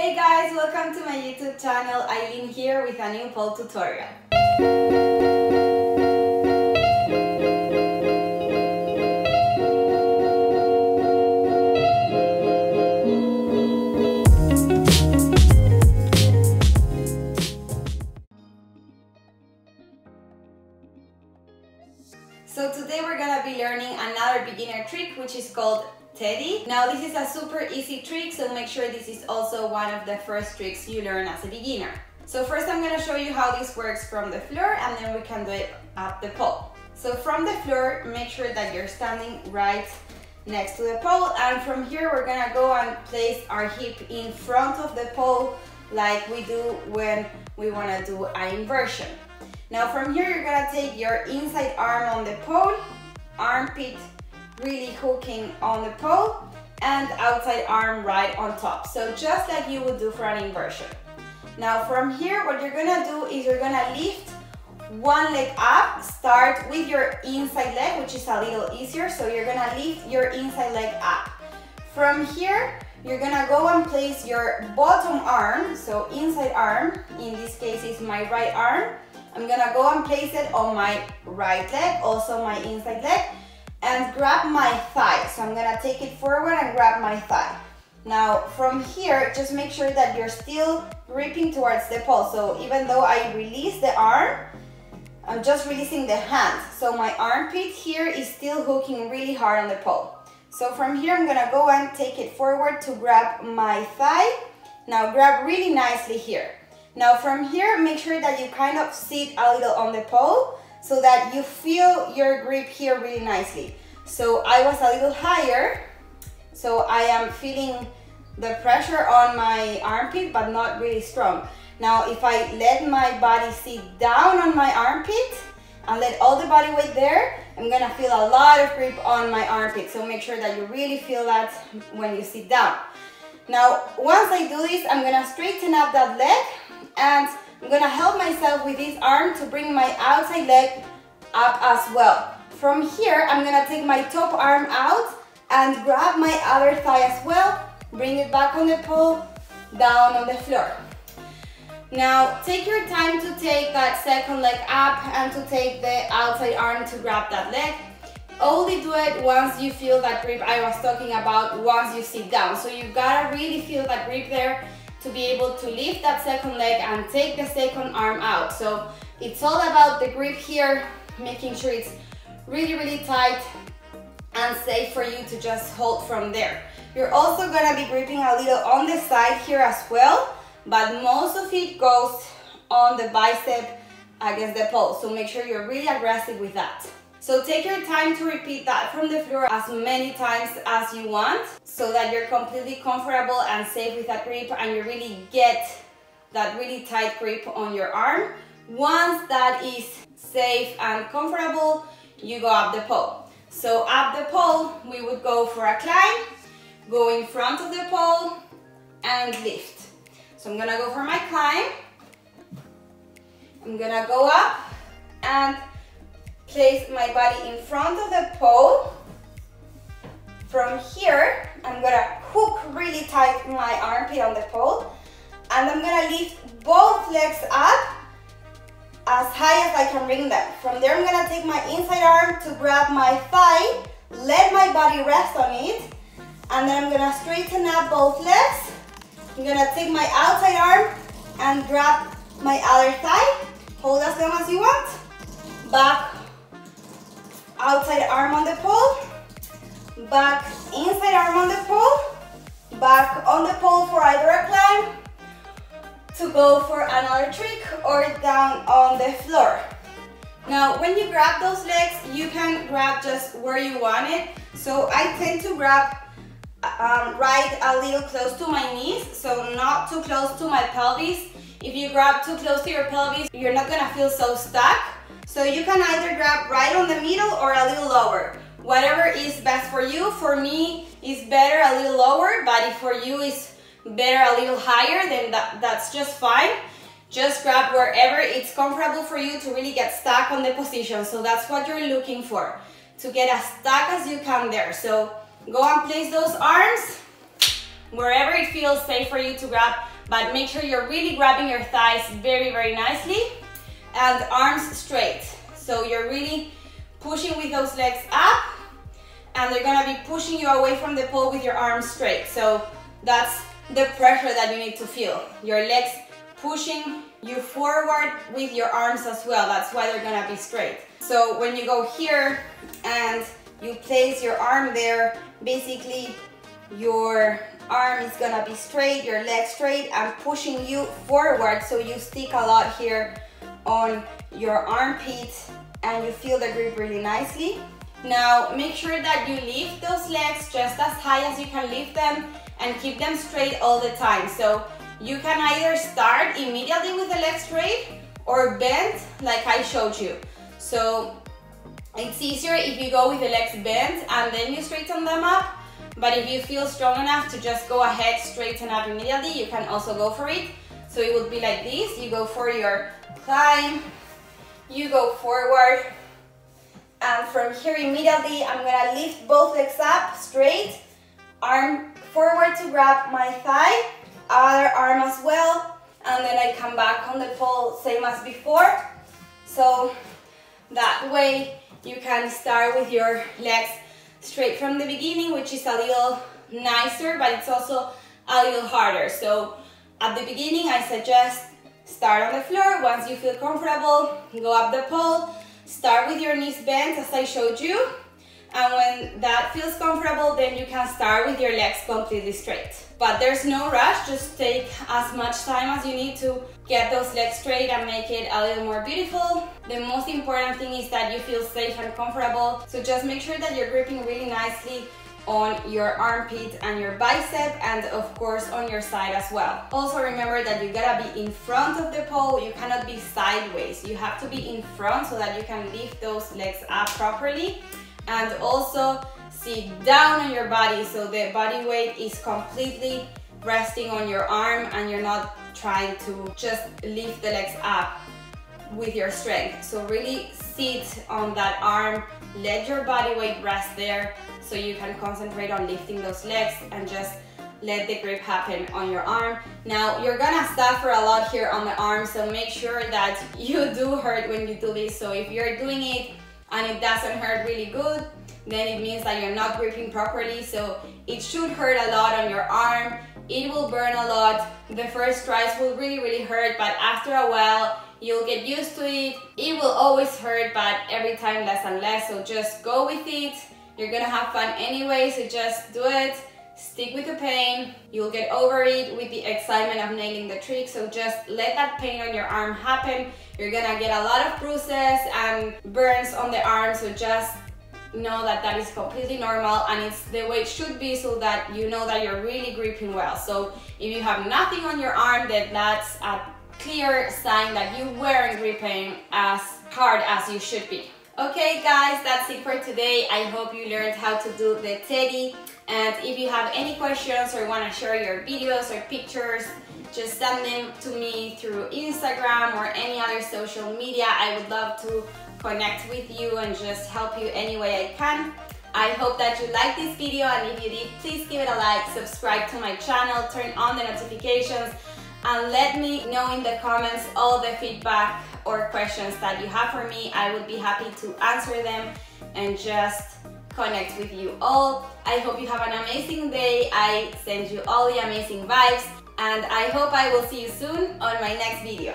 Hey guys, welcome to my YouTube channel. Eileen here with a new pole tutorial. So today we're gonna be learning another beginner trick, which is called Teddy. Now this is a super easy trick, so make sure this is also one of the first tricks you learn as a beginner. So first I'm gonna show you how this works from the floor, and then we can do it up the pole. So from the floor, make sure that you're standing right next to the pole, and from here we're gonna go and place our hip in front of the pole like we do when we wanna do an inversion. Now from here you're gonna take your inside arm on the pole, armpit really hooking on the pole, and outside arm right on top. So just like you would do for an inversion. Now from here what you're gonna do is you're gonna lift one leg up, start with your inside leg, which is a little easier. So you're gonna lift your inside leg up. From here you're gonna go and place your bottom arm, so inside arm, in this case is my right arm. I'm gonna go and place it on my right leg, also my inside leg, and grab my thigh. So I'm gonna take it forward and grab my thigh. Now from here, just make sure that you're still gripping towards the pole. So even though I release the arm, I'm just releasing the hand. So my armpit here is still hooking really hard on the pole. So from here, I'm gonna go and take it forward to grab my thigh. Now grab really nicely here. Now from here, make sure that you kind of sit a little on the pole so that you feel your grip here really nicely. So I was a little higher, so I am feeling the pressure on my armpit, but not really strong. Now if I let my body sit down on my armpit and let all the body weight there, I'm gonna feel a lot of grip on my armpit. So make sure that you really feel that when you sit down. Now once I do this, I'm gonna straighten up that leg, and I'm gonna help myself with this arm to bring my outside leg up as well. From here, I'm gonna take my top arm out and grab my other thigh as well, bring it back on the pole, down on the floor. Now, take your time to take that second leg up and to take the outside arm to grab that leg. Only do it once you feel that grip I was talking about, once you sit down. So you gotta really feel that grip there to be able to lift that second leg and take the second arm out. So it's all about the grip here, making sure it's really, really tight and safe for you to just hold from there. You're also gonna be gripping a little on the side here as well, but most of it goes on the bicep against the pole. So make sure you're really aggressive with that. So take your time to repeat that from the floor as many times as you want, so that you're completely comfortable and safe with that grip, and you really get that really tight grip on your arm. Once that is safe and comfortable, you go up the pole. So up the pole, we would go for a climb, go in front of the pole and lift. So I'm gonna go for my climb. I'm gonna go up and place my body in front of the pole. From here, I'm gonna hook really tight my armpit on the pole, and I'm gonna lift both legs up as high as I can bring them. From there, I'm gonna take my inside arm to grab my thigh, let my body rest on it, and then I'm gonna straighten up both legs. I'm gonna take my outside arm and grab my other thigh. Hold as long as you want. Back, outside arm on the pole, back, inside arm on the pole, back on the pole for either a climb, to go for another trick, or down on the floor. Now when you grab those legs, you can grab just where you want it. So I tend to grab right a little close to my knees, so not too close to my pelvis. If you grab too close to your pelvis, you're not gonna feel so stuck. So you can either grab right on the middle or a little lower. Whatever is best for you. For me, it's better a little lower, but if for you it's better a little higher, then that's just fine. Just grab wherever it's comfortable for you to really get stuck on the position. So that's what you're looking for, to get as stuck as you can there. So go and place those arms wherever it feels safe for you to grab, but make sure you're really grabbing your thighs very, very nicely, and arms straight. So you're really pushing with those legs up, and they're gonna be pushing you away from the pole with your arms straight. So that's the pressure that you need to feel. Your legs pushing you forward with your arms as well. That's why they're gonna be straight. So when you go here and you place your arm there, basically your arm is gonna be straight, your leg straight, and pushing you forward, so you stick a lot here on your armpit and you feel the grip really nicely. Now make sure that you lift those legs just as high as you can lift them and keep them straight all the time. So you can either start immediately with the legs straight or bend like I showed you. So it's easier if you go with the legs bent and then you straighten them up, but if you feel strong enough to just go ahead, straighten up immediately, you can also go for it. So it would be like this. You go for your climb, you go forward, and from here immediately I'm gonna lift both legs up straight, arm forward to grab my thigh, other arm as well, and then I come back on the pole same as before. So that way you can start with your legs straight from the beginning, which is a little nicer, but it's also a little harder. So at the beginning I suggest start on the floor. Once you feel comfortable, go up the pole, start with your knees bent as I showed you, and when that feels comfortable, then you can start with your legs completely straight. But there's no rush, just take as much time as you need to get those legs straight and make it a little more beautiful. The most important thing is that you feel safe and comfortable, so just make sure that you're gripping really nicely on your armpit and your bicep, and of course on your side as well. Also remember that you gotta be in front of the pole, you cannot be sideways. You have to be in front so that you can lift those legs up properly, and also sit down on your body so the body weight is completely resting on your arm and you're not trying to just lift the legs up with your strength. So really sit on that arm, let your body weight rest there so you can concentrate on lifting those legs and just let the grip happen on your arm. Now you're gonna suffer a lot here on the arm, so make sure that you do hurt when you do this. So if you're doing it and it doesn't hurt really good, then it means that you're not gripping properly. So it should hurt a lot on your arm, it will burn a lot. The first tries will really hurt, but after a while you'll get used to it. It will always hurt, but every time less and less, so just go with it. You're gonna have fun anyway, so just do it. Stick with the pain. You'll get over it with the excitement of nailing the trick, so just let that pain on your arm happen. You're gonna get a lot of bruises and burns on the arm, so just know that that is completely normal and it's the way it should be, so that you know that you're really gripping well. So if you have nothing on your arm, then that's a clear sign that you weren't gripping as hard as you should be. Okay guys, that's it for today. I hope you learned how to do the teddy, and if you have any questions or want to share your videos or pictures, just send them to me through Instagram or any other social media. I would love to connect with you and just help you any way I can. I hope that you liked this video, and if you did, please give it a like, subscribe to my channel, turn on the notifications, and let me know in the comments all the feedback or questions that you have for me. I would be happy to answer them and just connect with you all. I hope you have an amazing day. I send you all the amazing vibes, and I hope I will see you soon on my next video.